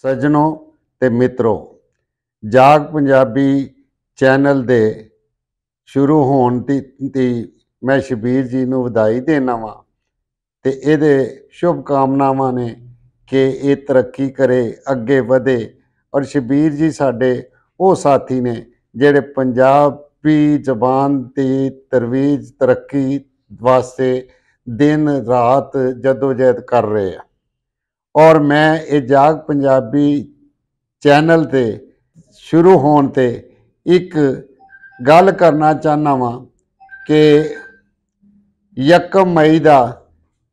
सज्जनों ते मित्रों, जाग पंजाबी चैनल दे शुरू होने दी मैं शबीर जी नूं वधाई देना वा ते इहदे शुभ कामनावां ने कि ये तरक्की करे, अगे वधे। और शबीर जी साडे वो साथी ने जिहड़े पंजाबी जबान की तरवीज तरक्की वास्ते दिन रात जदोजहद कर रहे हैं। और मैं ये जाग पंजाबी चैनल ते शुरू होने ते एक गल करना चाहना वा कि 1 मई का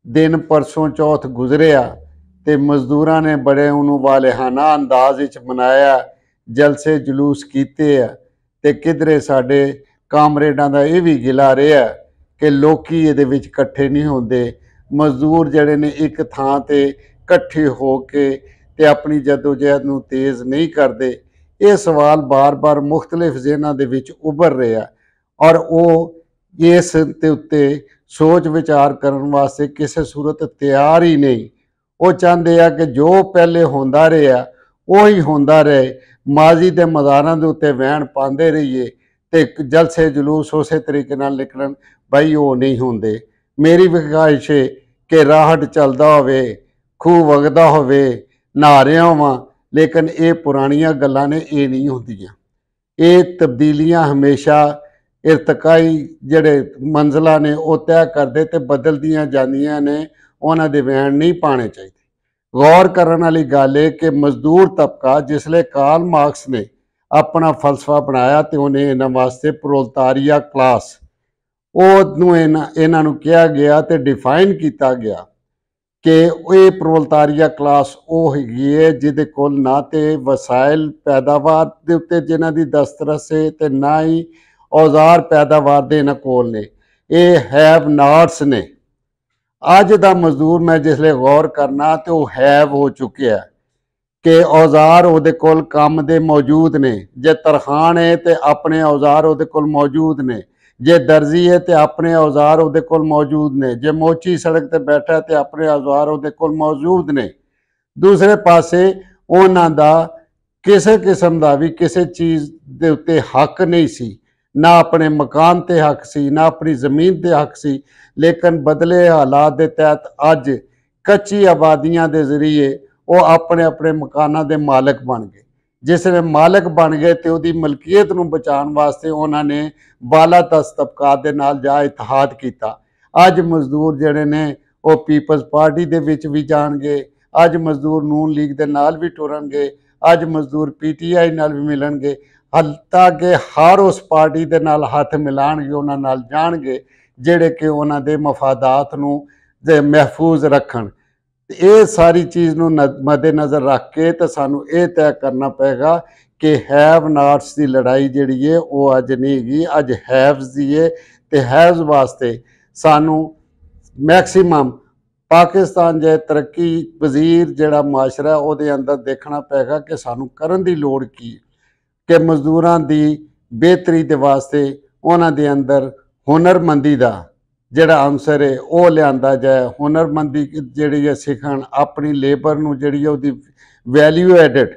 दिन परसों चौथ गुजरिया ते मजदूरां ने बड़े उन्होंने वालेहाना अंदाज विच मनाया, जलसे जलूस कीते है ते किधरे साडे कामरेडां दा ये भी गिला रहा कि लोकी इहदे विच इकट्ठे नहीं होंदे। मजदूर जिहड़े ने एक थां ते इकट्ठे हो के ते अपनी जदोजहद नूं तेज़ नहीं करते। ये सवाल बार बार मुख्तलिफ ज़हनां दे विच उभर रहा और वो इस ते उत्ते सोच विचार करन वास्ते किसी सूरत तैयार ही नहीं। वो चाहते हैं कि जो पहले होंदा रहा वही होंदा रहे, माजी के मज़ारां दे उत्ते वहन पाते रहिए ते जलसे जलूस उस तरीके नाल निकलन। भाई वो नहीं होंदे। मेरी भी ख्वाहिश है कि राहट चलदा होवे, खूह वगदा होवे, नहा रहा होवां, लेकिन ये पुरानियां गल्लां ने, ये नहीं होंदियां। ये तब्दीलियां हमेशा इरतकाई जिहड़े मंजिलां ने वो तय करदे ते बदलदियां जांदियां ने, उन्हां दे वहन नहीं पाने चाहिए। गौर करने वाली गल है कि मजदूर तबका जिसले कार्ल मार्क्स ने अपना फलसफा बनाया तो उन्हें इन्हां वास्ते प्रोलतारिया क्लास इन्हां नूं कहा गया तो डिफाइन किया गया कि ये प्रोलतारिया क्लास वो हैगी है जिहदे कोल ना तो वसाइल पैदावार के उत्ते जिन्हां दी दस्तरस है ते ना ही औजार पैदावार दे इन्हां कोल ने। ये हैव नॉट्स ने। अज दा मजदूर मैं जिसले गौर करना तो वह हैव हो चुकिया कि औजार उहदे कोल काम दे मौजूद ने। जे तरखान है तो अपने औजार उहदे कोल मौजूद ने, जे दर्जी है तो अपने औजार उहदे कोल मौजूद ने, जे मोची सड़क ते बैठा है तो अपने औजार उहदे कोल मौजूद ने। दूसरे पासे उन्हां दा किसी किस्म का भी किसी चीज़ के उत्ते हक नहीं सी, ना अपने मकान ते हक सी, ना अपनी जमीन ते हक सी। लेकिन बदले हालात के तहत अज कच्ची आबादियां के जरिए वो अपने अपने मकानों के मालक बन गए। जिसने मालक बन गए तो उसकी मलकीयत नूं बचाने वास्ते उन्होंने बाला दस्त तबकात दे नाल जा इतिहाद किया। अज मजदूर जिहड़े ने वो पीपल्स पार्टी दे विच भी जाणगे, अज मजदूर नून लीग दे नाल भी टुरनगे, अज मजदूर PTI नाल भी मिलणगे, हत्ता कि हर उस पार्टी दे नाल हथ मिलाणगे, उन्हां नाल जाणगे जिहड़े कि उन्हां दे मफादात नूं महफूज रखण। ये सारी चीज़ नूं मद्देनज़र रख के तो सानू ये तय करना पेगा कि हैव नॉट्स की लड़ाई जिहड़ी है वो अज नहीं हैगी, अज हैव्स दी है। ते हैव्स वास्ते सानू मैक्सीमम पाकिस्तान जे तरक्की पजीर जिहड़ा माशरा है उहदे अंदर देखना पेगा कि सानू करन दी लोड़ की कि मजदूरां दी बेहतरी दे वास्ते उन्हां दे अंदर हुनरमंदी दा जिहड़ा अंसर है वो लिआंदा जाए। हुनरमंदी जिहड़ी है सीखण, अपनी लेबर नूं जिहड़ी है उहदी वैल्यू एडिड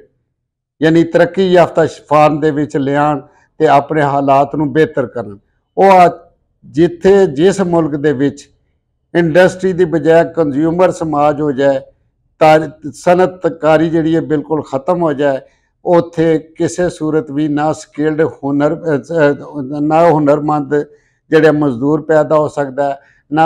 यानी तरक्की याफ्ता फार्म दे विच लिआण ते अपने हालात नूं बेहतर करन। वो जिथे जिस मुल्क दे विच इंडस्ट्री की बजाय कंज्यूमर समाज हो जाए, सनतकारी जिहड़ी है बिल्कुल ख़त्म हो जाए, उत्थे किसी सूरत भी ना स्किल्ड ना हुनरमंद जिहड़े मजदूर पैदा हो सकता है, ना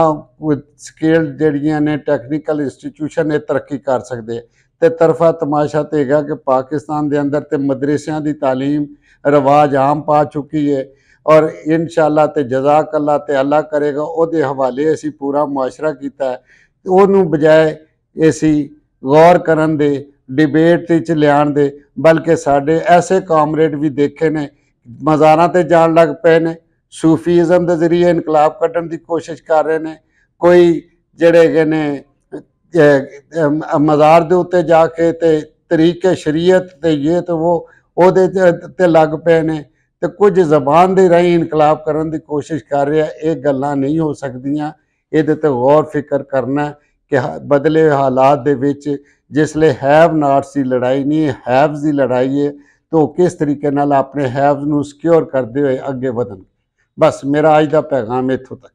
स्किल्ड जिहड़ियां ने टैक्नीकल इंस्टीट्यूशन ये तरक्की कर सकते। तो तरफा तमाशा तो हैगा कि पाकिस्तान के अंदर तो मदरसियां की तालीम रवाज आम पा चुकी है और इंशाअल्लाह तो जज़ाकल्लाह तो अल्लाह करेगा उहदे हवाले असी पूरा मुआशरा किया है। उहनूं बजाय असी गौर करन दे, डिबेट विच लिआण दे, बल्कि साडे ऐसे कामरेड भी देखे ने मज़ारां ते जाण लग पे ने, सूफीज़म के जरिए इनकलाब कड्ढण की कोशिश कर रहे हैं। कोई जिहड़े ने मज़ार के उत्ते जाके ते तरीके शरीयत ते ये तो वो उहदे ते लग पे ने, तो कुछ जबान के राही इनकलाब करने की कोशिश कर रहे हैं। ये गल्लां नहीं हो सकदियां। इहदे ते गौर फिक्र करना ਕਿ ਬਦਲੇ ਹੋਏ ਹਾਲਾਤ ਦੇ ਵਿੱਚ ਜਿਸਲੇ ਹੈਵ ਨਾਟਸ ਦੀ ਲੜਾਈ ਨਹੀਂ ਹੈਵਸ ਦੀ ਲੜਾਈ ਹੈ, ਤਾਂ ਉਹ ਕਿਸ ਤਰੀਕੇ ਨਾਲ ਆਪਣੇ ਹੈਵਸ ਨੂੰ ਸਿਕਿਉਰ ਕਰਦੇ ਹੋਏ ਅੱਗੇ ਵਧਣ। ਬਸ ਮੇਰਾ ਅੱਜ ਦਾ ਪੈਗਾਮ ਇੱਥੋਂ ਤੱਕ।